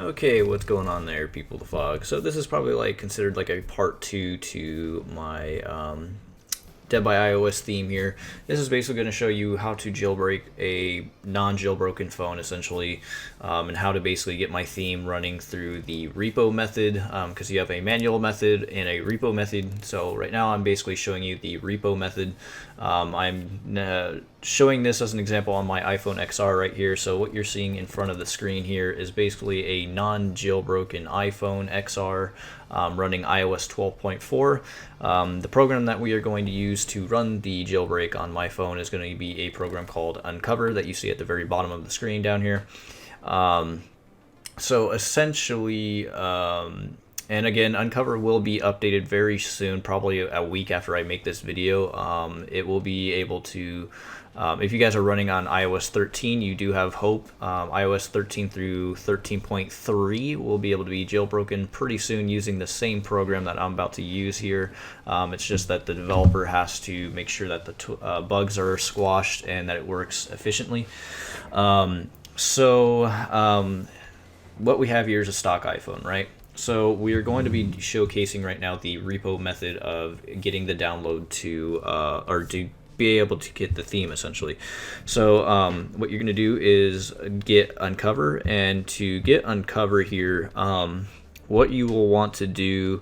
Okay, what's going on there, people of the fog? So this is probably like considered like a part two to my Dead by iOS theme here. This is basically going to show you how to jailbreak a non-jailbroken phone, essentially, and how to basically get my theme running through the repo method, because you have a manual method and a repo method. So right now I'm basically showing you the repo method. I'm showing this as an example on my iPhone XR right here. So what you're seeing in front of the screen here is basically a non-jailbroken iPhone XR running iOS 12.4. The program that we are going to use to run the jailbreak on my phone is going to be a program called Uncover that you see at the very bottom of the screen down here. So essentially, and again, Uncover will be updated very soon, probably a week after I make this video. It will be able to, if you guys are running on iOS 13, you do have hope. iOS 13 through 13.3 will be able to be jailbroken pretty soon using the same program that I'm about to use here. It's just that the developer has to make sure that the bugs are squashed and that it works efficiently. What we have here is a stock iPhone, right? So we are going to be showcasing right now the repo method of getting the download to, or to be able to get the theme essentially. So what you're going to do is get Uncover, and to get Uncover here, what you will want to do,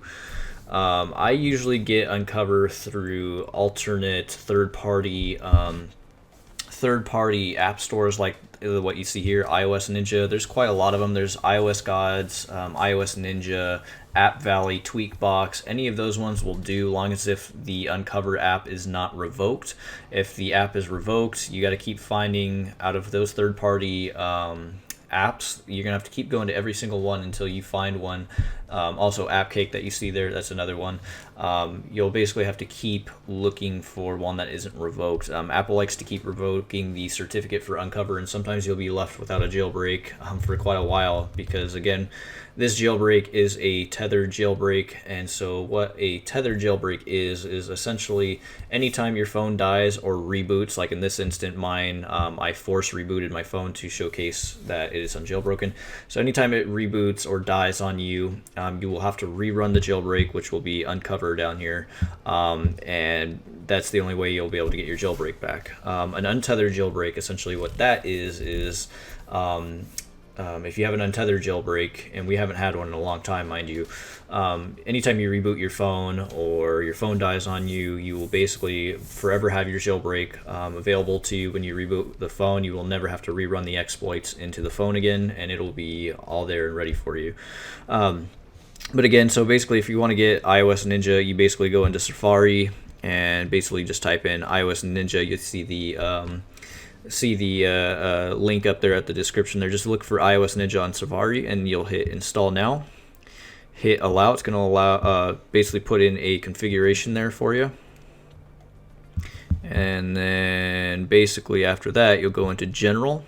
I usually get Uncover through alternate third-party app stores like what you see here, iOS Ninja. There's quite a lot of them. There's iOS Gods, iOS Ninja, App Valley, Tweakbox. Any of those ones will do, long as if the Uncover app is not revoked. If the app is revoked, you got to keep finding out of those third-party apps. You're gonna have to keep going to every single one until you find one. Also, AppCake that you see there, that's another one. You'll basically have to keep looking for one that isn't revoked. Apple likes to keep revoking the certificate for Uncover, and sometimes you'll be left without a jailbreak for quite a while, because again, this jailbreak is a tethered jailbreak. And so what a tethered jailbreak is essentially anytime your phone dies or reboots, like in this instant mine, I force rebooted my phone to showcase that it is unjailbroken. So anytime it reboots or dies on you, you will have to rerun the jailbreak, which will be Uncover down here, and that's the only way you'll be able to get your jailbreak back. An untethered jailbreak, essentially what that is if you have an untethered jailbreak, and we haven't had one in a long time, mind you, anytime you reboot your phone or your phone dies on you, you will basically forever have your jailbreak available to you. When you reboot the phone, you will never have to rerun the exploits into the phone again, and it'll be all there and ready for you. But again, so basically if you want to get iOS Ninja, you basically go into Safari and basically just type in iOS Ninja. You see the link up there at the description there. Just look for iOS Ninja on Safari, and you'll hit install now. Hit allow. It's going to allow basically put in a configuration there for you. And then basically after that, you'll go into general,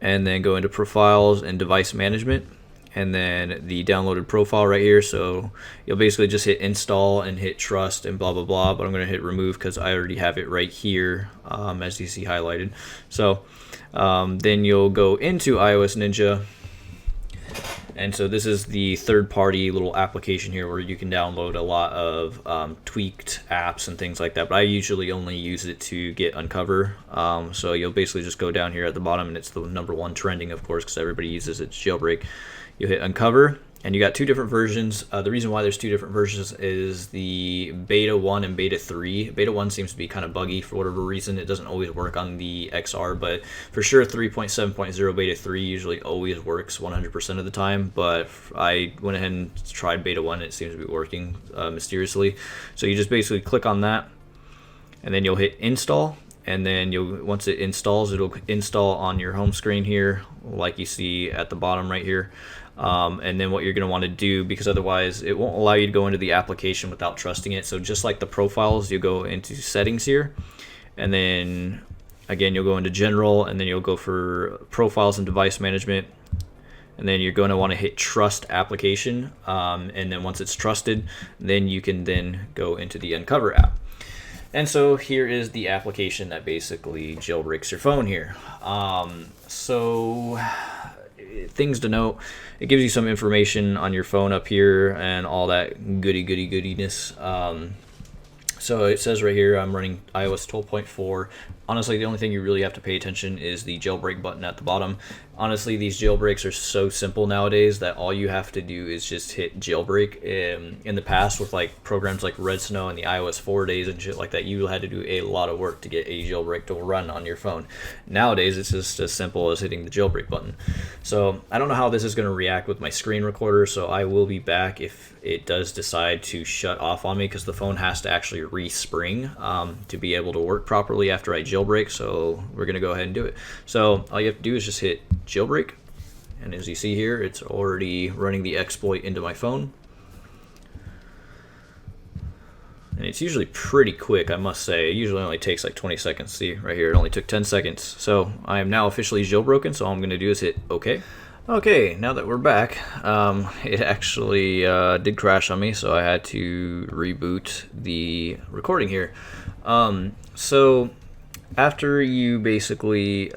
and then go into profiles and device management, and then the downloaded profile right here. So you'll basically just hit install and hit trust and blah blah blah, but I'm going to hit remove because I already have it right here, as you see highlighted. So then you'll go into iOS Ninja, and so this is the third-party little application here where you can download a lot of tweaked apps and things like that, but I usually only use it to get Uncover. So you'll basically just go down here at the bottom, and it's the #1 trending, of course, because everybody uses it, Jailbreak. You hit Uncover, and you got two different versions. The reason why there's two different versions is the Beta 1 and Beta 3. Beta 1 seems to be kind of buggy for whatever reason. It doesn't always work on the XR, but for sure 3.7.0 Beta 3 usually always works 100% of the time. But I went ahead and tried Beta 1. It seems to be working mysteriously. So you just basically click on that, and then you'll hit install. And then once it installs, it'll install on your home screen here, like you see at the bottom right here. And then what you're going to want to do, because otherwise it won't allow you to go into the application without trusting it. So just like the profiles, you go into settings here, and then again you'll go into general, and then you'll go for profiles and device management, and then you're going to want to hit trust application. And then once it's trusted, then you can then go into the Uncover app. And so here is the application that basically jailbreaks your phone here. So things to note. It gives you some information on your phone up here and all that goodiness. So it says right here I'm running iOS 12.4. Honestly, the only thing you really have to pay attention is the jailbreak button at the bottom. Honestly, these jailbreaks are so simple nowadays that all you have to do is just hit jailbreak. In the past, with like programs like Red Snow and the iOS 4 days and shit like that, you had to do a lot of work to get a jailbreak to run on your phone. Nowadays, it's just as simple as hitting the jailbreak button. So I don't know how this is going to react with my screen recorder, so I will be back if it does decide to shut off on me, because the phone has to actually respring to be able to work properly after I jailbreak. So we're going to go ahead and do it. So all you have to do is just hit jailbreak, and as you see here, it's already running the exploit into my phone, and it's usually pretty quick, I must say. It usually only takes like 20 seconds. See right here, it only took 10 seconds. So I am now officially jailbroken, so all I'm going to do is hit OK. Okay, now that we're back, it actually did crash on me, so I had to reboot the recording here. So after you basically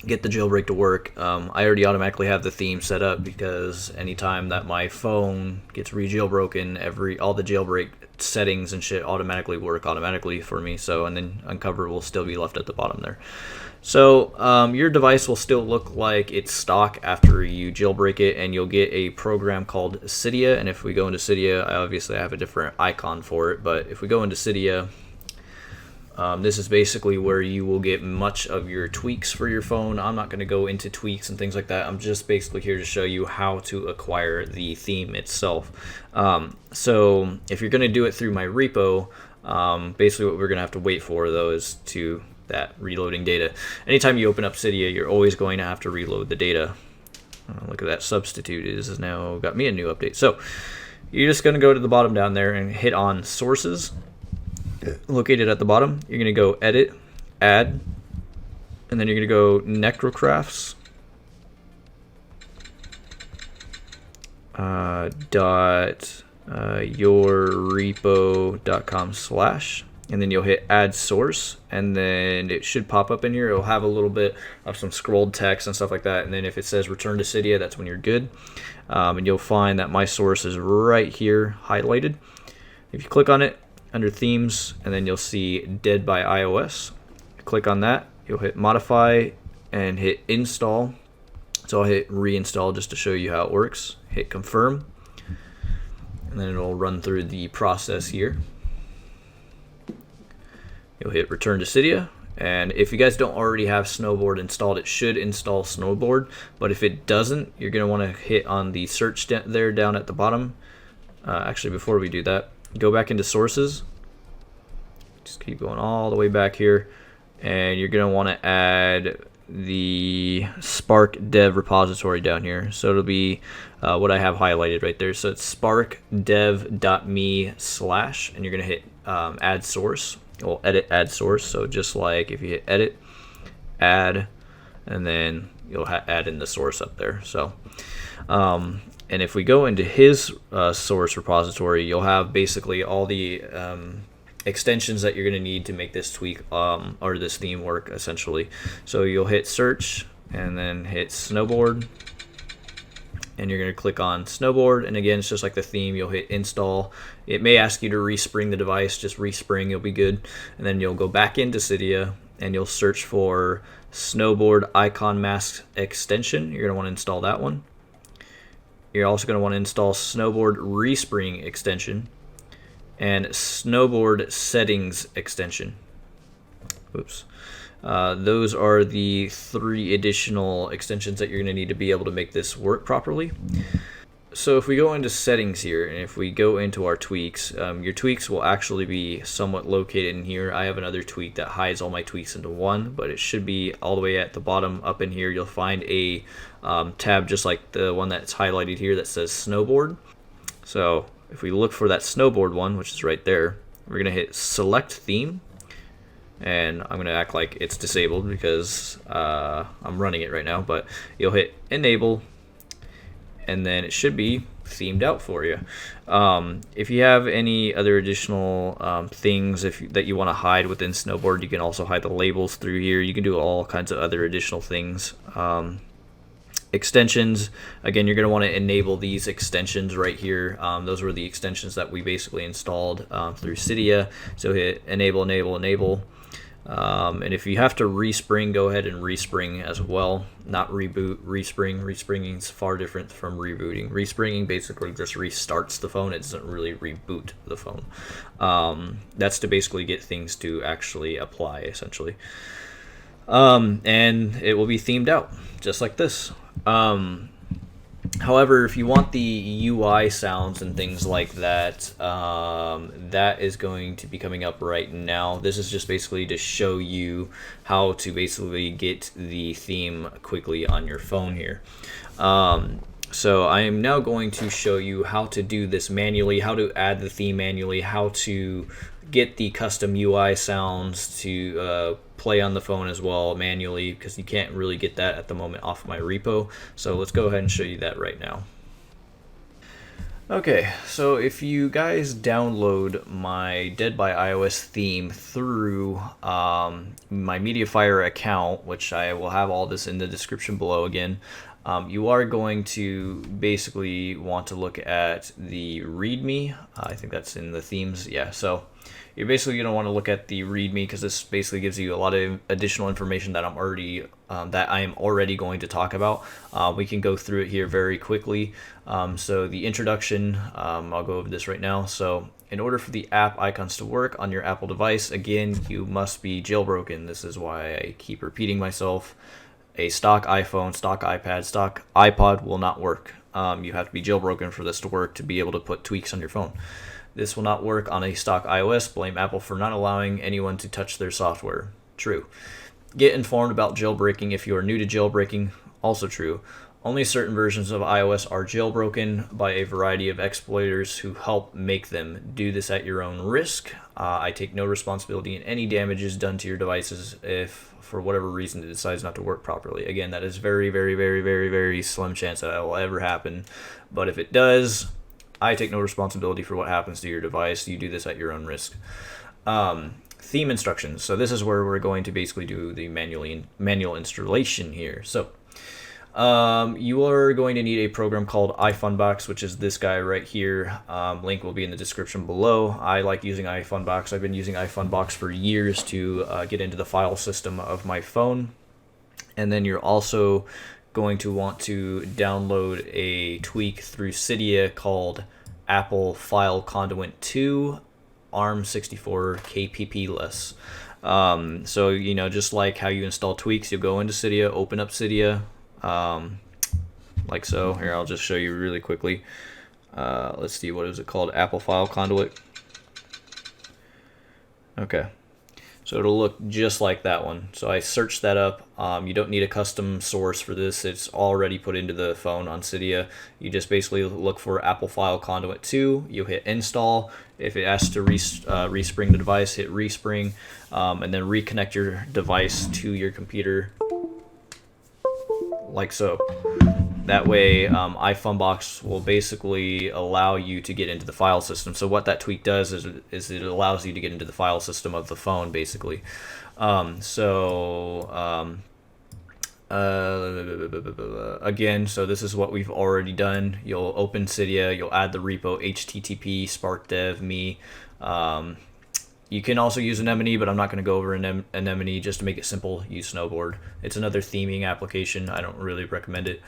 get the jailbreak to work, I already automatically have the theme set up, because anytime that my phone gets re-jailbroken, all the jailbreak settings and shit automatically work automatically for me. So, and then uncover will still be left at the bottom there. So your device will still look like it's stock after you jailbreak it, and you'll get a program called Cydia. And if we go into Cydia, obviously I have a different icon for it, but if we go into Cydia, this is basically where you will get much of your tweaks for your phone. I'm not going to go into tweaks and things like that. I'm just basically here to show you how to acquire the theme itself. So if you're going to do it through my repo, basically what we're going to have to wait for, though, is to that reloading data. Anytime you open up Cydia, you're always going to have to reload the data. Look at that, substitute is now got me a new update. So you're just going to go to the bottom down there and hit on sources. Located at the bottom, you're going to go edit, add, and then you're going to go necrocrafts yourrepo.com/, and then you'll hit add source, and then it should pop up in here. It'll have a little bit of some scrolled text and stuff like that, and then if it says return to Cydia, that's when you're good. And you'll find that my source is right here highlighted. If you click on it under themes, and then you'll see dead by iOS. Click on that, you'll hit modify and hit install. So I'll hit reinstall just to show you how it works. Hit confirm, and then it'll run through the process here. You'll hit return to Cydia, and if you guys don't already have Snowboard installed, it should install Snowboard, but if it doesn't, you're going to want to hit on the search there down at the bottom. Actually, before we do that, go back into sources, just keep going all the way back here, and you're going to want to add the Spark dev repository down here. So it'll be what I have highlighted right there. So it's sparkdev.me/, and you're going to hit add source. Well, edit add source. So just like if you hit edit, add, and then you'll add in the source up there. So and if we go into his source repository, you'll have basically all the extensions that you're going to need to make this tweak or this theme work, essentially. So you'll hit search and then hit Snowboard, and you're going to click on Snowboard, and again, it's just like the theme. You'll hit install. It may ask you to respring the device. Just respring, you'll be good. And then you'll go back into Cydia, and you'll search for Snowboard icon mask extension. You're going to want to install that one. You're also going to want to install Snowboard Respring extension and Snowboard Settings extension. Oops. Those are the 3 additional extensions that you're going to need to be able to make this work properly. So if we go into settings here, and if we go into our tweaks, your tweaks will actually be somewhat located in here. I have another tweak that hides all my tweaks into one, but it should be all the way at the bottom up in here. You'll find a tab just like the one that's highlighted here that says Snowboard. So if we look for that Snowboard one, which is right there, we're going to hit select theme, and I'm going to act like it's disabled because I'm running it right now, but you'll hit enable, and then it should be themed out for you. If you have any other additional things that you want to hide within Snowboard, you can also hide the labels through here. You can do all kinds of other additional things. Extensions, again, you're going to want to enable these extensions right here. Those were the extensions that we basically installed through Cydia. So hit enable, enable, enable. And if you have to respring, go ahead and respring as well. Not reboot, respring. Respringing is far different from rebooting. Respringing basically just restarts the phone. It doesn't really reboot the phone. That's to basically get things to actually apply, essentially. And it will be themed out, just like this. However, if you want the UI sounds and things like that, that is going to be coming up right now. This is just basically to show you how to basically get the theme quickly on your phone here. So I am now going to show you how to do this manually, how to add the theme manually, how to get the custom UI sounds to play on the phone as well manually, because you can't really get that at the moment off my repo. So let's go ahead and show you that right now. Okay, so if you guys download my Dead by iOS theme through my Mediafire account, which I will have all this in the description below again, you are going to basically want to look at the README. I think that's in the themes. Yeah, so you're basically going to want to look at the README, because this basically gives you a lot of additional information that I am already going to talk about. We can go through it here very quickly. So the introduction, I'll go over this right now. So in order for the app icons to work on your Apple device, again, you must be jailbroken. This is why I keep repeating myself. A stock iPhone, stock iPad, stock iPod will not work. You have to be jailbroken for this to work, to be able to put tweaks on your phone. This will not work on a stock iOS. Blame Apple for not allowing anyone to touch their software. True. Get informed about jailbreaking if you are new to jailbreaking. Also true. Only certain versions of iOS are jailbroken by a variety of exploiters who help make them. Do this at your own risk. I take no responsibility in any damages done to your devices if, for whatever reason, it decides not to work properly. Again, that is very, very, very, very, very slim chance that will ever happen. But if it does, I take no responsibility for what happens to your device. You do this at your own risk. Theme instructions. So this is where we're going to basically do the manual installation here. So you are going to need a program called iFunbox, which is this guy right here. Link will be in the description below. I like using iFunbox. I've been using iFunbox for years to get into the file system of my phone. And then you're also going to want to download a tweak through Cydia called Apple File Conduit 2 ARM64 KPP-less. So, you know, just like how you install tweaks, you'll go into Cydia, open up Cydia, like so. Here, I'll just show you really quickly. Let's see, what is it called? Apple File Conduit. Okay. So it'll look just like that one. So I searched that up. You don't need a custom source for this. It's already put into the phone on Cydia. You just basically look for Apple File Conduit 2. You hit install. If it asks to respring the device, hit respring, and then reconnect your device to your computer, like so. That way, iFunbox will basically allow you to get into the file system. So what that tweak does is it allows you to get into the file system of the phone, basically. Again, so this is what we've already done. You'll open Cydia, you'll add the repo http sparkdev me. You can also use Anemone, but I'm not going to go over Anemone. Just to make it simple, use Snowboard. It's another theming application. I don't really recommend it.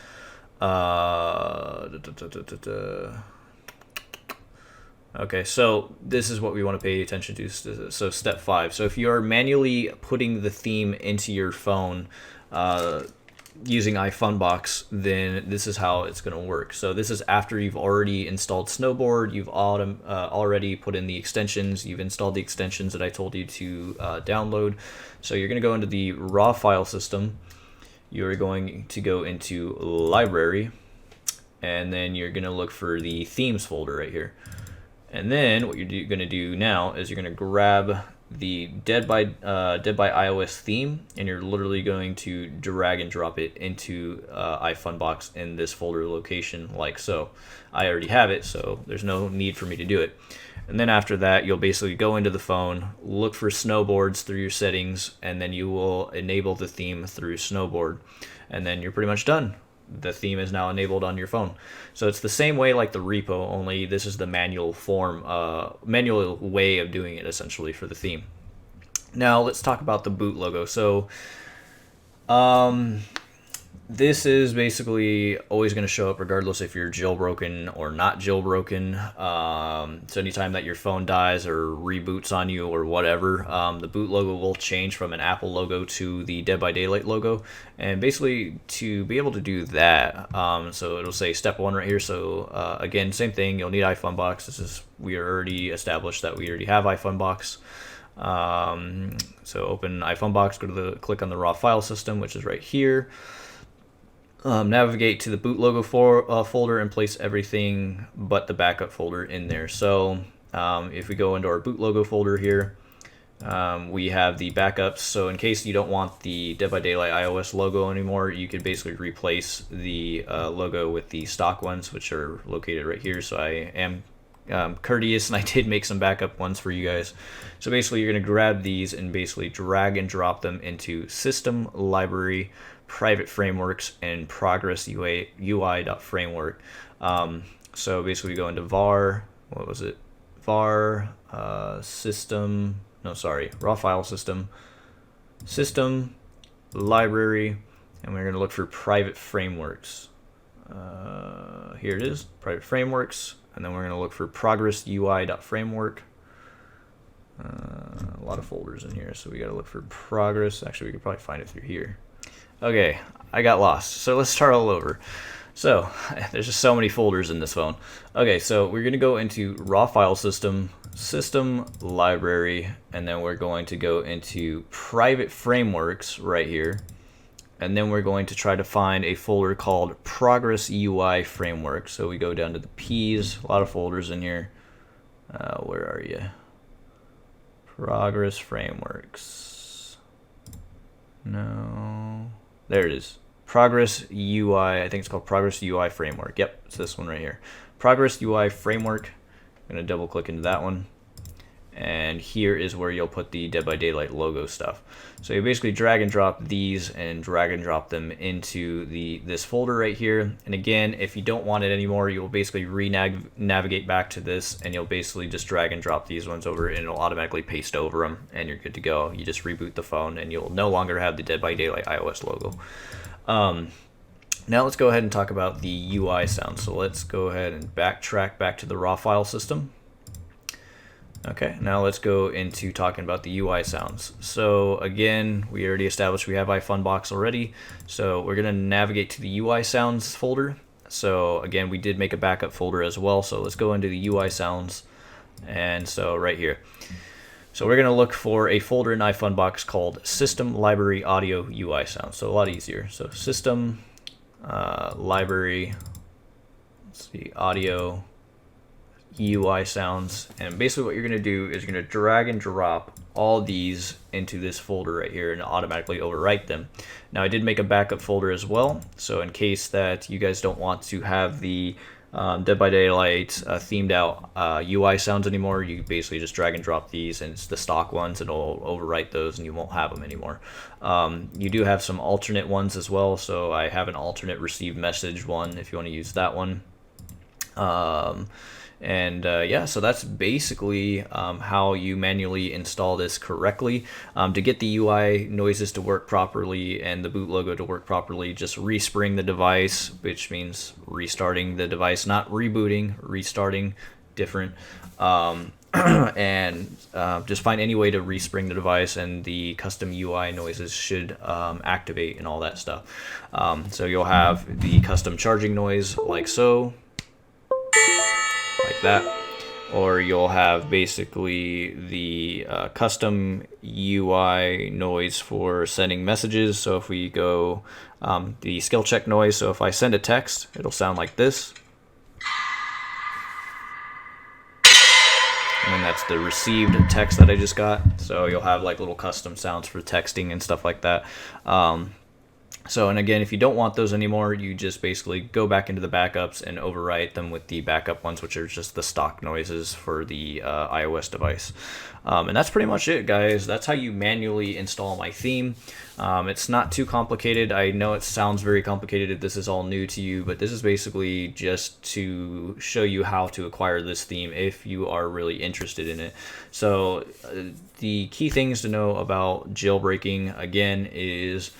Okay, so this is what we want to pay attention to. So step 5. So if you are manually putting the theme into your phone using iFunbox, then this is how it's going to work. So this is after you've already installed Snowboard, you've already put in the extensions, you've installed the extensions that I told you to download. So you're going to go into the raw file system. You're going to go into library, and then you're going to look for the themes folder right here. And then what you're going to do now is you're going to grab the Dead by iOS theme, and you're literally going to drag and drop it into iFunbox in this folder location, like so. I already have it, so there's no need for me to do it. And then after that, you'll basically go into the phone, look for snowboards through your settings, and then you will enable the theme through Snowboard. And then you're pretty much done. the theme is now enabled on your phone. So it's the same way like the repo, only this is the manual manual way of doing it essentially for the theme. Now let's talk about the boot logo. So this is basically always going to show up regardless if you're jailbroken or not jailbroken. So anytime that your phone dies or reboots on you or whatever, the boot logo will change from an Apple logo to the Dead by Daylight logo. And basically to be able to do that, so it'll say step 1 right here. So again, same thing, you'll need iFunbox. We already established that we already have iFunbox. So open iFunbox, click on the raw file system, which is right here. Navigate to the boot logo folder and place everything but the backup folder in there. So if we go into our boot logo folder here, we have the backups. So in case you don't want the Dead by Daylight iOS logo anymore, you could basically replace the logo with the stock ones, which are located right here. So I am courteous, and I did make some backup ones for you guys. So basically you're going to grab these and basically drag and drop them into System, Library, Private Frameworks, and Progress UI.framework. So basically we go into var, system, raw file system, system, library, and we're going to look for private frameworks. Here it is, private frameworks, and then we're going to look for progress UI.framework. A lot of folders in here, so we got to look for progress. Actually, we could probably find it through here. Okay, I got lost, so let's start all over. So there's just so many folders in this phone. Okay, so we're going to go into raw file system, system, library, and then we're going to go into private frameworks right here. And then we're going to try to find a folder called Progress UI Framework. So we go down to the P's, a lot of folders in here. Where are you? Progress Frameworks. No. There it is. Progress UI, I think it's called Progress UI Framework. Yep, it's this one right here. Progress UI Framework. I'm going to double click into that one. And here is where you'll put the Dead by Daylight logo stuff. So you basically drag and drop these and drag and drop them into this folder right here. And again, if you don't want it anymore, you'll basically navigate back to this, and you'll basically just drag and drop these ones over, and it'll automatically paste over them, and you're good to go. You just reboot the phone, and you'll no longer have the Dead by Daylight iOS logo. Now let's go ahead and talk about the UI sound. So let's go ahead and backtrack back to the raw file system. Okay, now let's go into talking about the UI sounds. So again, we already established we have iFunbox already. So we're going to navigate to the UI sounds folder. So again, we did make a backup folder as well. So let's go into the UI sounds. And so right here. So we're going to look for a folder in iFunbox called System, Library, Audio, UI Sounds. So a lot easier. So System, Library, let's see, Audio, UI Sounds. And basically what you're going to do is you're going to drag and drop all these into this folder right here and automatically overwrite them. Now I did make a backup folder as well. So in case that you guys don't want to have the Dead by Daylight themed out UI sounds anymore, you basically just drag and drop these, and it's the stock ones, and it'll overwrite those and you won't have them anymore. You do have some alternate ones as well, so I have an alternate received message one if you want to use that one. Yeah, so that's basically how you manually install this correctly. To get the UI noises to work properly and the boot logo to work properly, just respring the device, which means restarting the device, not rebooting, restarting, different. Just find any way to respring the device, and the custom UI noises should activate and all that stuff. So you'll have the custom charging noise like so, like that, or you'll have basically the custom UI noise for sending messages. So if we go the skill check noise, so if I send a text, it'll sound like this, and then that's the received text that I just got. So you'll have like little custom sounds for texting and stuff like that. So, and again, if you don't want those anymore, you just basically go back into the backups and overwrite them with the backup ones, which are just the stock noises for the iOS device. And that's pretty much it, guys. That's how you manually install my theme. It's not too complicated. I know it sounds very complicated if this is all new to you, but this is basically just to show you how to acquire this theme if you are really interested in it. So the key things to know about jailbreaking, again, is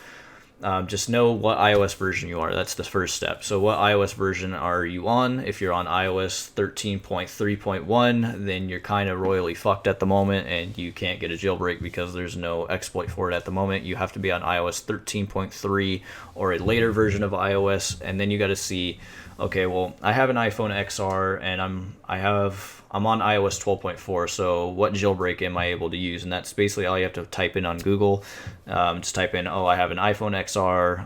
just know what iOS version you are. That's the first step. So what iOS version are you on? If you're on iOS 13.3.1, then you're kind of royally fucked at the moment, and you can't get a jailbreak because there's no exploit for it at the moment. You have to be on iOS 13.3 or a later version of iOS, and then you got to see, okay, well, I have an iPhone XR and I'm on iOS 12.4, so what jailbreak am I able to use? And that's basically all you have to type in on Google. Just type in, oh, I have an iPhone XR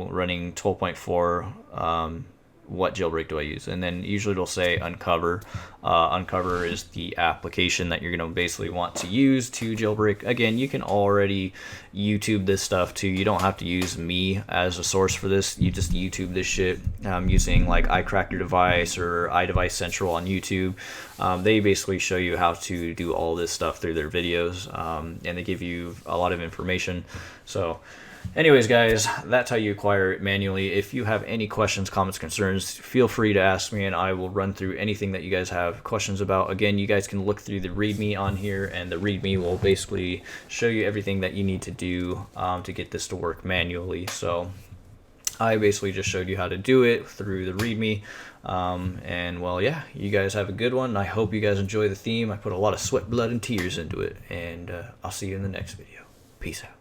running 12.4. What jailbreak do I use? And then usually it'll say Uncover. Uncover is the application that you're going to basically want to use to jailbreak. Again, you can already YouTube this stuff too. You don't have to use me as a source for this. You just YouTube this shit using like iCrackYourDevice or iDevice Central on YouTube. They basically show you how to do all this stuff through their videos, and they give you a lot of information. So anyways, guys, that's how you acquire it manually. If you have any questions, comments, concerns, feel free to ask me, and I will run through anything that you guys have questions about. Again, you guys can look through the README on here, and the README will basically show you everything that you need to do to get this to work manually. So I basically just showed you how to do it through the README. And well, yeah, you guys have a good one. I hope you guys enjoy the theme. I put a lot of sweat, blood, and tears into it, and I'll see you in the next video. Peace out.